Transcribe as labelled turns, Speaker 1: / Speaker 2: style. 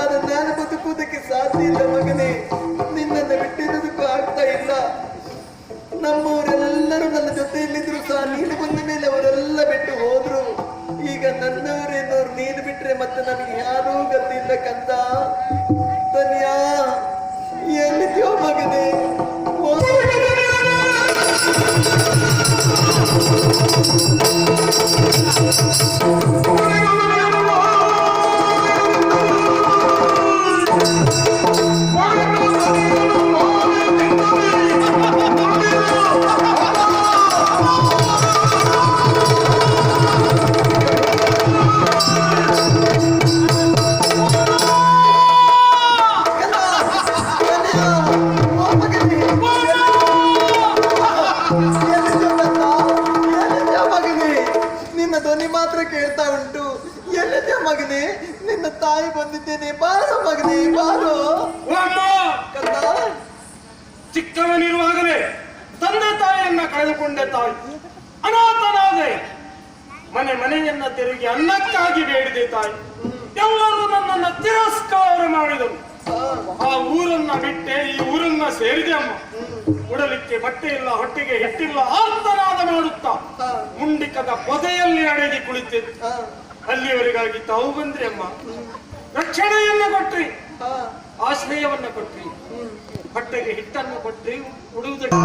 Speaker 1: ಆದ್ರೆ ನಾನು ಬದುಕುವುದಕ್ಕೆ ಸಾಧ್ಯ ಇಲ್ಲ ಮಗನೇ. ನಿನ್ನನ್ನು ಬಿಟ್ಟಿರೋದಕ್ಕೂ ಆಗ್ತಾ ಇಲ್ಲ. ನಮ್ಮವರೆಲ್ಲರೂ ನನ್ನ ಜೊತೆಯಲ್ಲಿದ್ರು ಸಹ ನೀನು ಬಂದ ಮೇಲೆ ಅವರೆಲ್ಲ ಬಿಟ್ಟು ಹೋದ್ರು. ಈಗ ನನ್ನವರೇನೋರು ನೀನು ಬಿಟ್ರೆ ಮತ್ತೆ ನನಗೆ ಯಾರೂ ಗೊತ್ತಿಲ್ಲ ಕಂದ. ಧನ್ಯಾ ಎಲ್ಲಿದ್ಯೋ ಮಗನೇ? ಕೇಳ್ತಾ ಉಂಟು. ಎಲ್ಲಿದ್ಯಾ ಮಗನೇ? ನಿನ್ನ ತಾಯಿ ಬಂದಿದ್ದೇನೆ, ಬಾರೋ ಮಗನೇ ಬಾರೋ.
Speaker 2: ಚಿಕ್ಕವನಿರುವಾಗಲೇ ತಂದೆ ತಾಯಿಯನ್ನ ಕಳೆದುಕೊಂಡೆ ತಾಯಿ, ಅನಾಥನಾದೆ. ಮನೆಯನ್ನ ತಿರುಗಿ ಅನ್ನಕ್ಕಾಗಿ ಬೇಡಿದೆ ತಾಯಿ. ಎಲ್ಲರೂ ನನ್ನನ್ನ ತಿರಸ್ಕಾರ ಮಾಡಿದರು. ಆ ಊರನ್ನ ಬಿಟ್ಟೆ ಈ ಊರನ್ನ ಸೇರಿದೆ ಅಮ್ಮ. ಉಡಲಿಕ್ಕೆ ಬಟ್ಟೆ ಇಲ್ಲ, ಹೊಟ್ಟೆಗೆ ಹಿಟ್ಟಿಲ್ಲ, ಆರ್ತನಾದ ಮಾಡುತ್ತಾ ಮುಂಡಿಕದ ಪೊದೆಯಲ್ಲಿ ಅಡಗಿ ಕುಳಿತಿತ್ತು. ಅಲ್ಲಿಯವರೆಗಾಗಿ ತಾವು ಬಂದ್ರಿ ಅಮ್ಮ. ರಕ್ಷಣೆಯನ್ನ ಕೊಟ್ರಿ, ಆಶ್ರಯವನ್ನ ಕೊಟ್ರಿ, ಹೊಟ್ಟೆಗೆ ಹಿಟ್ಟನ್ನು ಕೊಟ್ರಿ, ಉಡುವುದಕ್ಕೆ